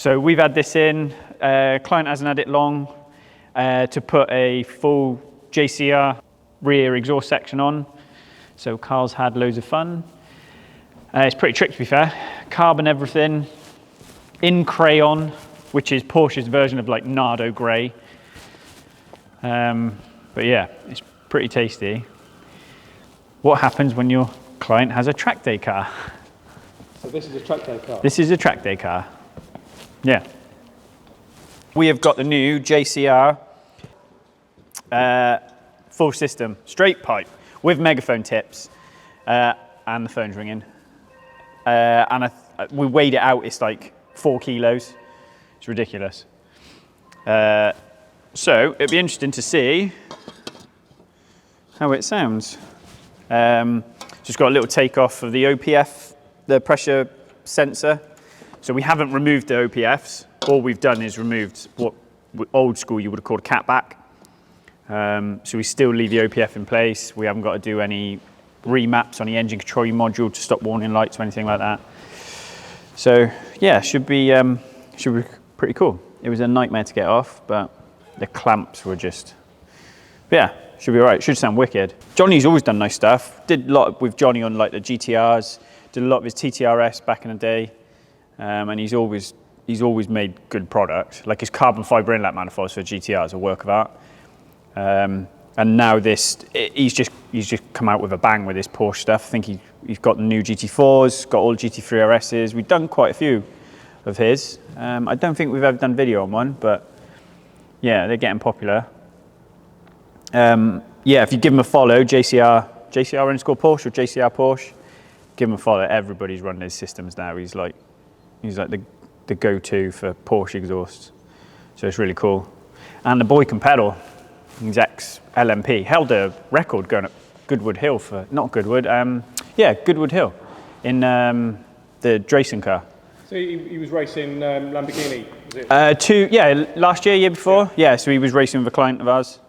So we've had this in, client hasn't had it long, to put a full JCR rear exhaust section on. So Carl's had loads of fun. It's pretty tricky to be fair. Carbon everything, in Crayon, which is Porsche's version of like Nardo grey. But yeah, it's pretty tasty. What happens when your client has a track day car? So this is a track day car? This is a track day car, yeah. We have got the new JCR full system, straight pipe, with megaphone tips, and the phone's ringing. We weighed it out, it's like 4 kilos. It's ridiculous. So it'd be interesting to see how it sounds. Just got a little takeoff of the OPF, the pressure sensor. So we haven't removed the OPFs. All we've done is removed what old school you would have called a catback. So we still leave the OPF in place. We haven't got to do any remaps on the engine control module to stop warning lights or anything like that. So yeah, should be pretty cool. It was a nightmare to get off, but the clamps were just, yeah, should be all right. Should sound wicked. Johnny's always done nice stuff. Did a lot with Johnny on like the GTRs. Did a lot of his TTRS back in the day, and he's always made good product. Like his carbon fibre inlet manifolds for GTRs, a work of art. And now he's just come out with a bang with his Porsche stuff. I think he's got the new GT4s, got all GT3 RSs. We've done quite a few of his. I don't think we've ever done video on one, but yeah, they're getting popular. Yeah, if you give him a follow, JCR _Porsche or JCR Porsche, give him a follow. Everybody's running his systems now. He's like the go-to for Porsche exhausts. So it's really cool. And the boy can pedal. He's ex-LMP. Held a record going up Goodwood Hill for, not Goodwood, yeah, Goodwood Hill in the racing car. So he was racing Lamborghini, was it? Yeah, last year before. Yeah, so he was racing with a client of ours.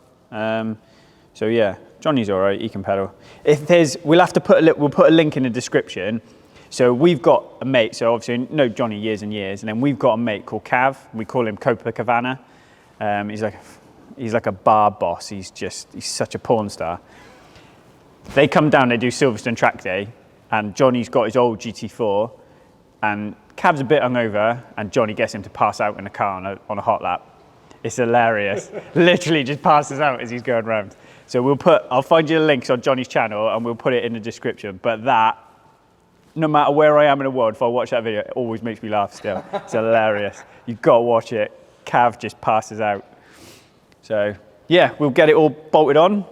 So yeah, Johnny's all right, he can pedal. We'll have to we'll put a link in the description. So we've got a mate, so obviously know Johnny years and years, and then we've got a mate called Cav. We call him Copacabana. He's like a bar boss. He's such a porn star. They come down, they do Silverstone track day, and Johnny's got his old GT4, and Cav's a bit hungover, and Johnny gets him to pass out in the car on a hot lap. It's hilarious. Literally just passes out as he's going round. So I'll find you the links on Johnny's channel, and we'll put it in the description. But that, no matter where I am in the world, if I watch that video, it always makes me laugh still. It's hilarious. You've got to watch it. Cav just passes out. So yeah, we'll get it all bolted on.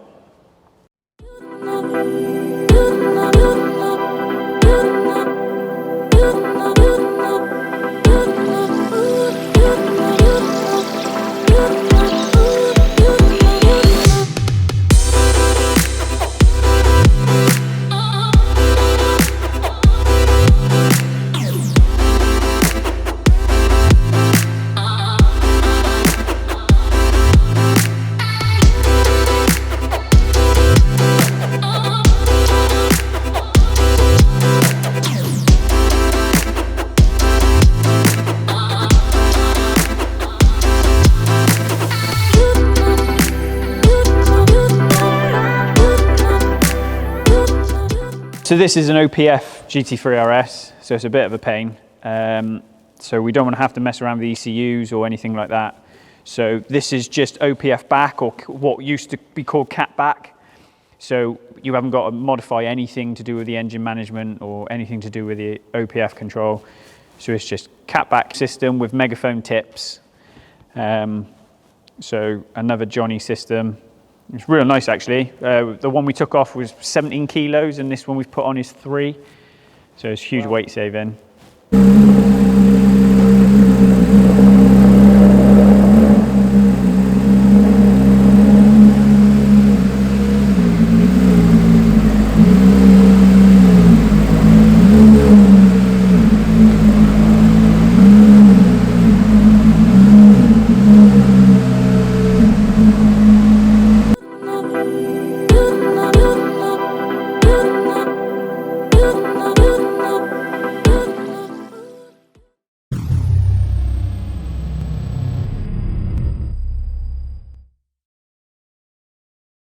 So this is an OPF GT3 RS, so it's a bit of a pain. So we don't want to have to mess around with ECUs or anything like that. So this is just OPF back, or what used to be called cat back. So you haven't got to modify anything to do with the engine management or anything to do with the OPF control. So it's just cat back system with megaphone tips. So another Johnny system. It's real nice actually. The one we took off was 17 kilos and this one we've put on is 3. So it's huge weight saving.